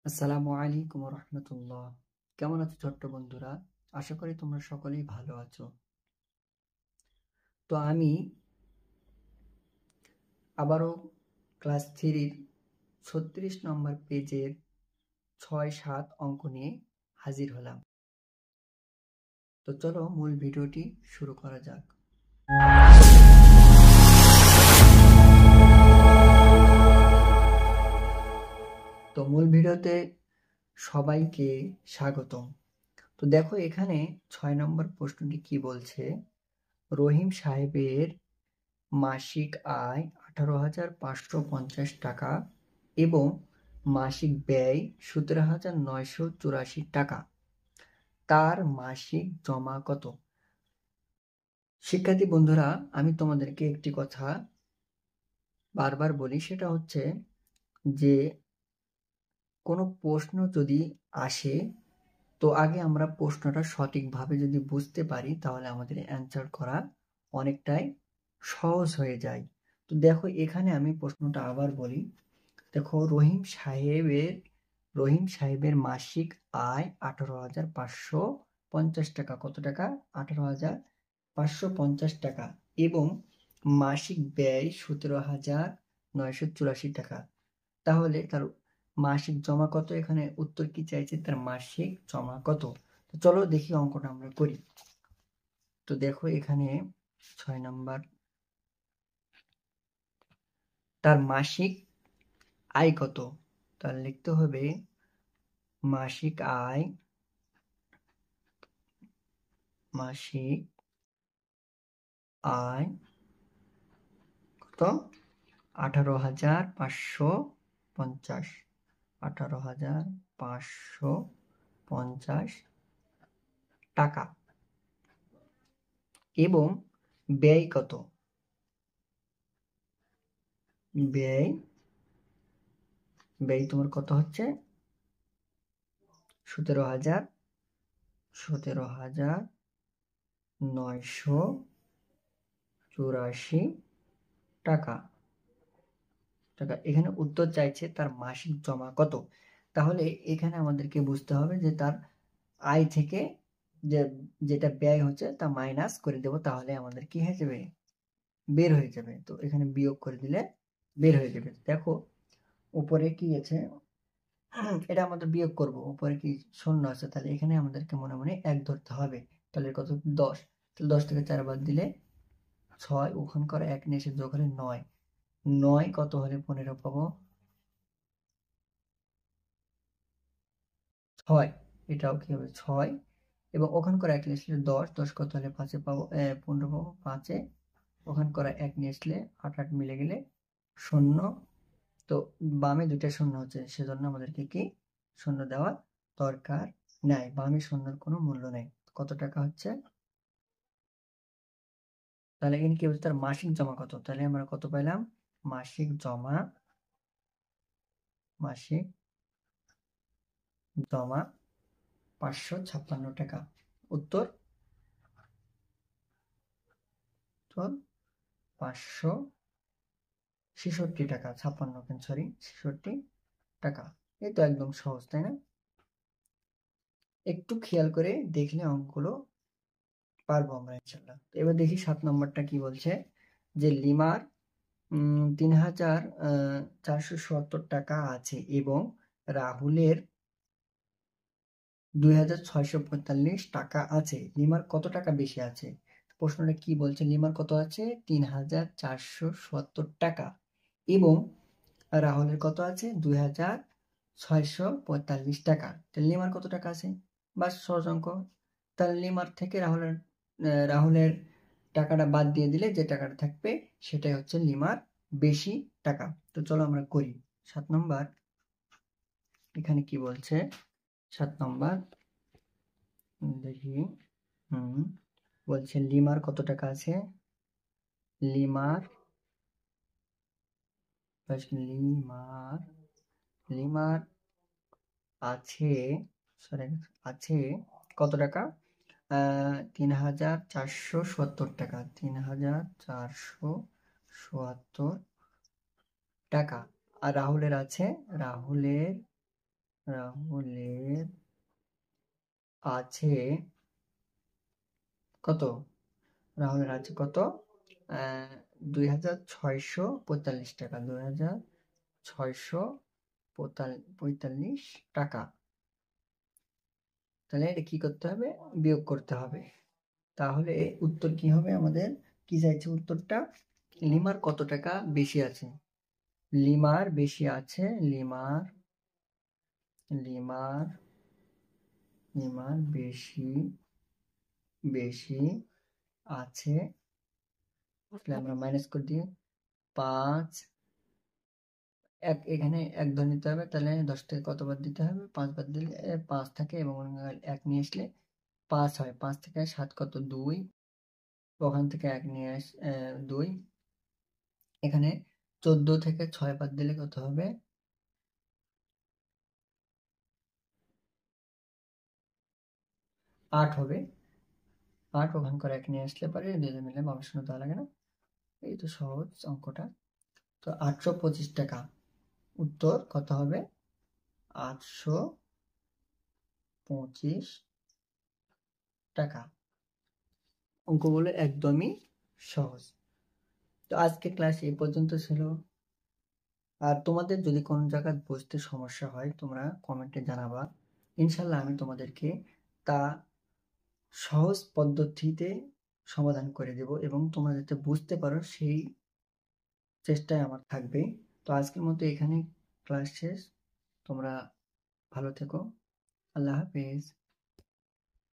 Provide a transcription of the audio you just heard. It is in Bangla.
আসসালামু আলাইকুম রহমতুল্লাহ। কেমন আছো ছোট্ট বন্ধুরা? আশা করি তোমরা সকলেই ভালো আছো। তো আমি আবারও ক্লাস 3-র 36 নম্বর পেজের 6-7 অঙ্ক নিয়ে হাজির হলাম। তো চলো মূল ভিডিওটি শুরু করা যাক। তো মূল ভিডিওতে সবাইকে স্বাগতম। তো দেখো এখানে 6 নম্বর প্রশ্নটি কি বলছে। রহিম সাহেবের মাসিক আয় 18,550 টাকা এবং মাসিক ব্যয় 17,984 টাকা। তার মাসিক জমা কত? শিক্ষার্থী বন্ধুরা, আমি তোমাদেরকে একটি কথা বারবার বলি, সেটা হচ্ছে যে কোনো প্রশ্ন যদি আসে তো আগে আমরা প্রশ্নটা সঠিকভাবে যদি বুঝতে পারি তাহলে আমাদের অ্যান্সার করা অনেকটাই সহজ হয়ে যায়। তো দেখো এখানে আমি প্রশ্নটা আবার বলি। দেখো রহিম সাহেবের মাসিক আয় 18,550 টাকা। কত টাকা? 18,550 টাকা এবং মাসিক ব্যয় 17,984 টাকা। তাহলে তার মাসিক জমা কত? এখানে উত্তর কি চাইছে? তার মাসিক জমা কত? তো চলো দেখি অঙ্কটা আমরা করি। তো দেখো এখানে 6 নাম্বার, তার মাসিক আয় কত? তাহলে লিখতে হবে মাসিক আয় কত? 18,550 18,550 টাকা এবং ব্যয় কত? ব্যয় তোমার কত হচ্ছে? 17,984 টাকা। এখানে উত্তর চাইছে তার মাসিক জমা কত। তাহলে এখানে আমাদেরকে বুঝতে হবে যে তার আয় থেকে যেটা ব্যয় হচ্ছে তা মাইনাস করে দেব, তাহলে আমাদের কি হয়ে যাবে? বের হয়ে যাবে। তো এখানে বিয়োগ করে দিলে বের হয়ে যাবে। দেখো উপরে কি আছে, এটা আমাদের বিয়োগ করব। উপরে কি শূন্য আছে, তাহলে এখানে আমাদেরকে মনে মনে 1 ধরতে হবে। তাহলে কত? 10। তাহলে 10 থেকে 4 বাদ দিলে 6, ওখান করে 1 নিয়ে এসে যোগ হলে 9। 9 কত হলে 15 পাবো? 6। এটাও কি হবে? 6 এবং ওখান করে 1 নিয়ে আসলে 10। 10 কত হলে 5 পাবো? 15 পাবো। 5 ওখান করে 1 নিয়ে আসলে 8 8 মিলে গেলে 0। তো বামে দুইটা শূন্য হচ্ছে, সেজন্য আমাদেরকে কি শূন্য দেওয়ার দরকার নাই। বামে শূন্যর কোনো মূল্য নেই। কত টাকা হচ্ছে? তাহলে এখানে কি হচ্ছে? তার মাসিক জমা কত? তাহলে আমরা কত পাইলাম? মাসিক জমা 556 টাকা। উত্তর 566 টাকা। 66 টাকা। এই তো একদম সহজ, তাই না? একটু খেয়াল করে দেখলে অঙ্কগুলো পারবো আমরা ইনশাল্লাহ। এবার দেখি 7 নম্বরটা কি বলছে, যে লিমার 3,470 টাকা আছে এবং রাহুলের 2,645 টাকা আছে। লিমার কত টাকা বেশি আছে? প্রশ্নটা কি বলছে? লিমার কত আছে? 3,470 টাকা এবং রাহুলের কত আছে? 2,645 টাকা। তাহলে লিমার কত টাকা আছে? বাস সহজ অঙ্ক। তাহলে লিমার থেকে রাহুলের টাকাটা বাদ দিয়ে দিলে যে টাকাটা থাকবে সেটাই হচ্ছে লিমার বেশি টাকা। তো চলো আমরা করি। 7 নম্বর, এখানে কি বলছে? 7 নম্বর দেখি। বলছে লিমার কত টাকা আছে? লিমার আছে কত টাকা? 3,470 টাকা। 3,470 টাকা। আর রাহুলের রাহুলের আছে কত? রাহুলের আছে কত? 2645 টাকা। 2645 টাকা। তাহলে এটা কি করতে হবে? বিয়োগ করতে হবে। তাহলে উত্তর কি হবে আমাদের? কি চাইছে উত্তরটা? লিমার কত টাকা বেশি আছে? লিমার বেশি আছে। লিমার বেশি আছে। তাহলে আমরা মাইনাস করে দিই। 5 এখানে 1 ধরে নিতে হবে। তাহলে 10 থেকে কত বাদ দিতে হবে? 5 বাদ দিলে 5 থাকে এবং 1 নিয়ে আসলে 5 হয়। 5 থেকে 7 কত? 2। ওখান থেকে 1 নিয়ে 2। এখানে 14 থেকে 6 বাদ দিলে কত হবে? 8 হবে। 8 ওখানকার 1 নিয়ে আসলে পারে 2 মিলে 22 দেওয়া লাগে না? এই তো সহজ অঙ্কটা। তো 825 টাকা। উত্তর কত হবে? 825 টাকা। অঙ্কগুলো একদমই সহজ। তো আজকে ক্লাস এই পর্যন্ত ছিল। আর তোমাদের যদি কোনো জায়গায় বুঝতে সমস্যা হয় তোমরা কমেন্টে জানাবা। ইনশাল্লাহ আমি তোমাদেরকে তা সহজ পদ্ধতিতে সমাধান করে দেব এবং তোমরা যাতে বুঝতে পারো সেই চেষ্টায় আমার থাকবে। তো আজকের মতো এখানেই ক্লাস শেষ। তোমরা ভালো থেকো। আল্লাহ হাফেজ।